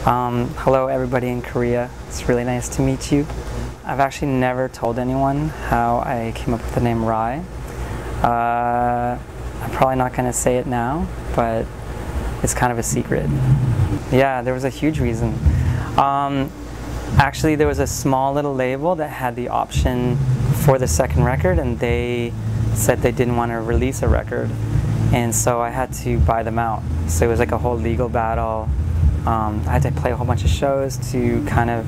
Hello everybody in Korea, it's really nice to meet you. I've actually never told anyone how I came up with the name Rhye. I'm probably not going to say it now, but it's kind of a secret. Yeah, there was a huge reason. Actually, there was a small little label that had the option for the second record, and they said they didn't want to release a record, and so I had to buy them out. So it was like a whole legal battle. I had to play a whole bunch of shows to kind of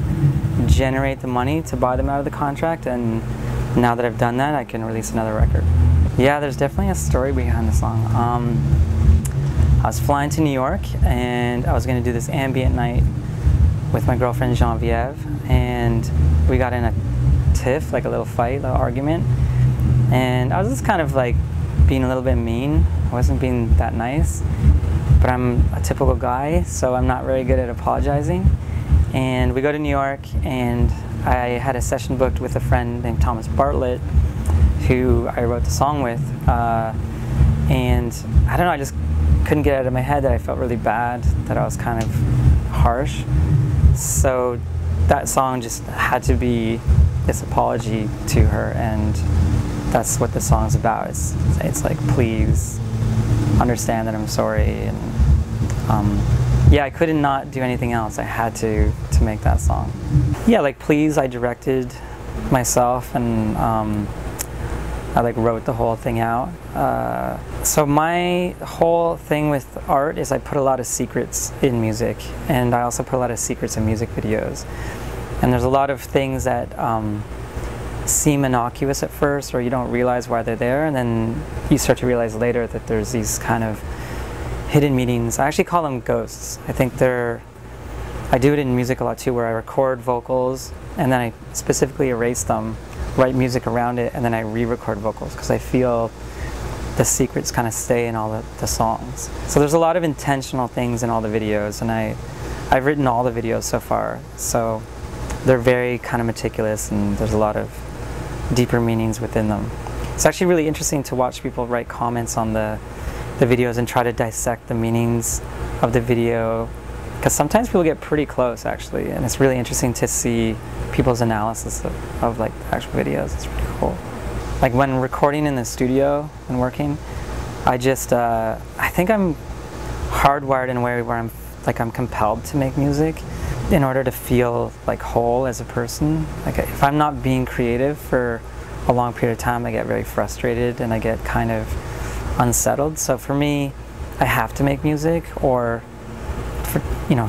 generate the money to buy them out of the contract, and now that I've done that, I can release another record. Yeah, there's definitely a story behind the song. I was flying to New York, and I was going to do this ambient night with my girlfriend Genevieve, and we got in a tiff, like a little fight, a little argument, and I was just kind of like being a little bit mean. I wasn't being that nice, but I'm a typical guy, so I'm not very good at apologizing. And we go to New York, and I had a session booked with a friend named Thomas Bartlett, who I wrote the song with, and I don't know, I just couldn't get it out of my head that I felt really bad, that I was kind of harsh. So that song just had to be this apology to her, and that's what the song's about. It's like, please understand that I'm sorry, and yeah, I couldn't not do anything else. I had to make that song. Yeah, like Please, I directed myself, and I like wrote the whole thing out. So my whole thing with art is I put a lot of secrets in music, and I also put a lot of secrets in music videos. And there's a lot of things that seem innocuous at first, or you don't realize why they're there, and then you start to realize later that there's these kind of hidden meanings. I actually call them ghosts. I think I do it in music a lot too, where I record vocals and then I specifically erase them, write music around it, and then I re-record vocals, because I feel the secrets kind of stay in all the songs. So there's a lot of intentional things in all the videos, and I've written all the videos so far, so they're very kind of meticulous, and there's a lot of deeper meanings within them. It's actually really interesting to watch people write comments on the videos and try to dissect the meanings of the video, because sometimes people get pretty close actually, and it's really interesting to see people's analysis of like the actual videos. It's pretty cool. Like when recording in the studio and working, I think I'm hardwired in a way where I'm compelled to make music in order to feel like whole as a person. Like if I'm not being creative for a long period of time, I get very frustrated and I get kind of unsettled. So for me, I have to make music, or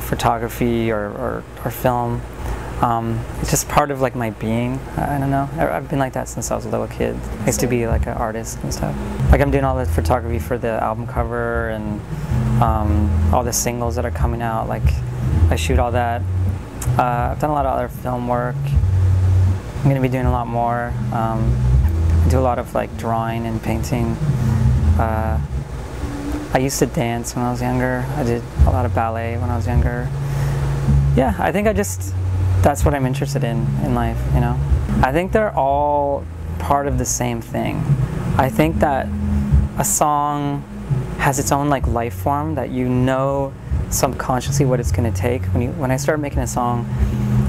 photography or film. It's just part of like my being. I don't know. I've been like that since I was a little kid. I used to be like an artist and stuff. Like I'm doing all the photography for the album cover, and all the singles that are coming out. Like I shoot all that. I've done a lot of other film work. I'm going to be doing a lot more. I do a lot of like drawing and painting. I used to dance when I was younger. I did a lot of ballet when I was younger. Yeah, I think that's what I'm interested in life, you know. I think they're all part of the same thing. I think that a song has its own like life form, that you know subconsciously what it's going to take. When I start making a song,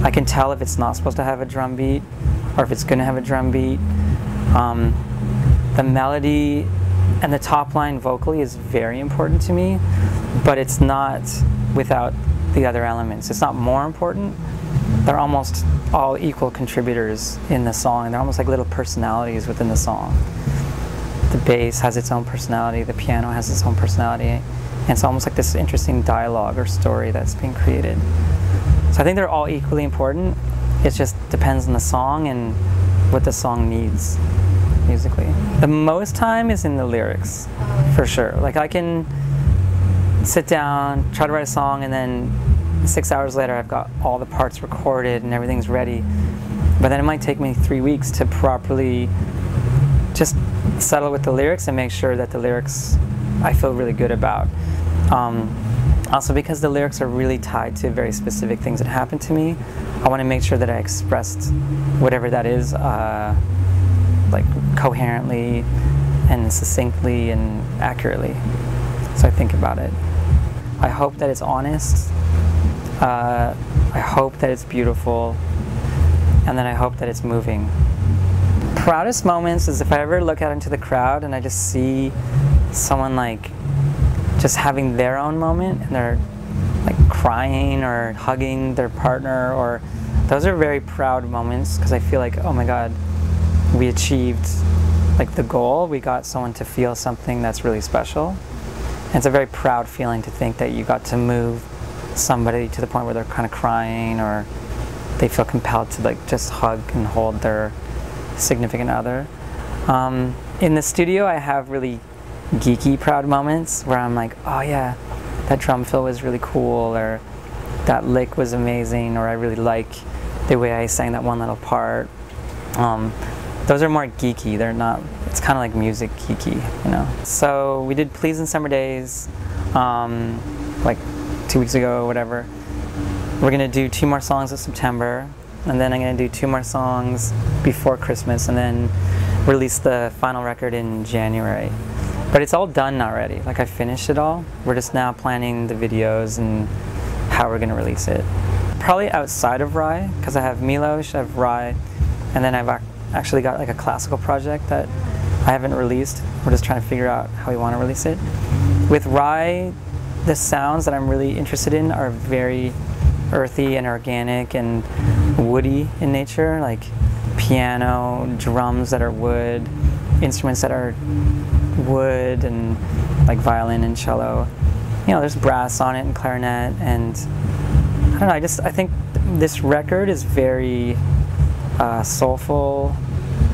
I can tell if it's not supposed to have a drum beat or if it's going to have a drum beat. The melody and the top line vocally is very important to me, but it's not without the other elements. It's not more important. They're almost all equal contributors in the song, and they're almost like little personalities within the song. The bass has its own personality, the piano has its own personality, and it's almost like this interesting dialogue or story that's being created. So I think they're all equally important. It just depends on the song and what the song needs musically. The most time is in the lyrics, for sure. Like I can sit down, try to write a song, and then 6 hours later I've got all the parts recorded and everything's ready. But then it might take me 3 weeks to properly just settle with the lyrics and make sure that the lyrics I feel really good about. Also, because the lyrics are really tied to very specific things that happened to me, I want to make sure that I expressed whatever that is like coherently and succinctly and accurately. So I think about it. I hope that it's honest. I hope that it's beautiful, and then I hope that it's moving. Proudest moments is if I ever look out into the crowd and I just see someone like just having their own moment and they're like crying or hugging their partner, or those are very proud moments because I feel like, oh my God, we achieved like the goal. We got someone to feel something that's really special. And it's a very proud feeling to think that you got to move somebody to the point where they're kind of crying or they feel compelled to like just hug and hold their significant other. In the studio I have really geeky proud moments where I'm like, oh yeah, that drum fill was really cool, or that lick was amazing, or I really like the way I sang that one little part. Those are more geeky. They're not, it's kind of like music geeky, you know. So we did Pleasing Summer Days like 2 weeks ago or whatever. We're gonna do 2 more songs in September, and then I'm gonna do 2 more songs before Christmas, and then release the final record in January. But it's all done already. Like I finished it all. We're just now planning the videos and how we're gonna release it. Probably outside of Rhye, because I have Milos, I have Rhye, and then I've actually got like a classical project that I haven't released. We're just trying to figure out how we want to release it. With Rhye, the sounds that I'm really interested in are very earthy and organic and woody in nature, like piano, drums that are wood, instruments that are wood, and like violin and cello. You know, there's brass on it and clarinet, and I don't know, I think this record is very soulful,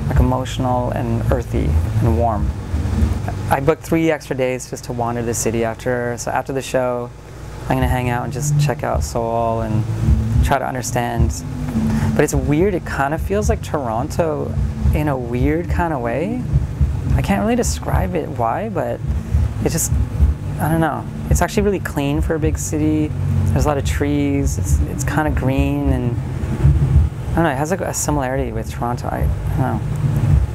like emotional and earthy and warm. I booked 3 extra days just to wander the city after. So after the show, I'm gonna hang out and just check out Seoul and try to understand. But it's weird, it kind of feels like Toronto in a weird kind of way. I can't really describe it why, but it's just, I don't know. It's actually really clean for a big city. There's a lot of trees, it's kind of green, and I don't know, it has like a similarity with Toronto. I don't know,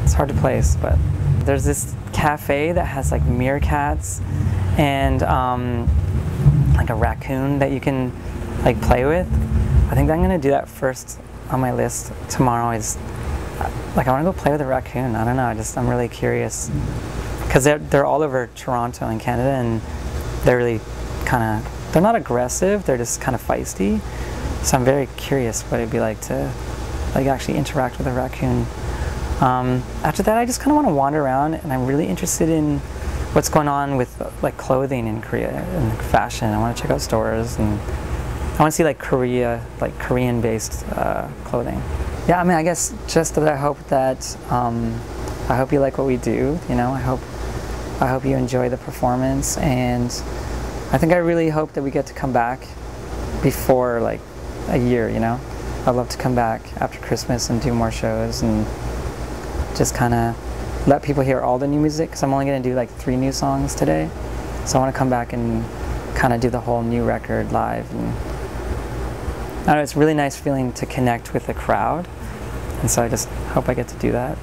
it's hard to place, but there's this cafe that has like meerkats and like a raccoon that you can like play with. I think I'm gonna do that first on my list tomorrow. Is like I want to go play with a raccoon. I don't know, I'm really curious because they're all over Toronto and Canada, and they're really kind of, they're not aggressive, they're just kind of feisty. So I'm very curious what it'd be like to like actually interact with a raccoon. After that, I just kind of want to wander around, and I'm really interested in what's going on with like clothing in Korea and fashion. I want to check out stores, and I want to see like Korean-based clothing. Yeah, I mean, I guess just that I hope you like what we do. You know, I hope you enjoy the performance, and I think I really hope that we get to come back before like a year. You know, I'd love to come back after Christmas and do more shows and just kind of let people hear all the new music, because I'm only going to do like 3 new songs today. So I want to come back and kind of do the whole new record live. And I don't know, it's a really nice feeling to connect with the crowd, and so I just hope I get to do that.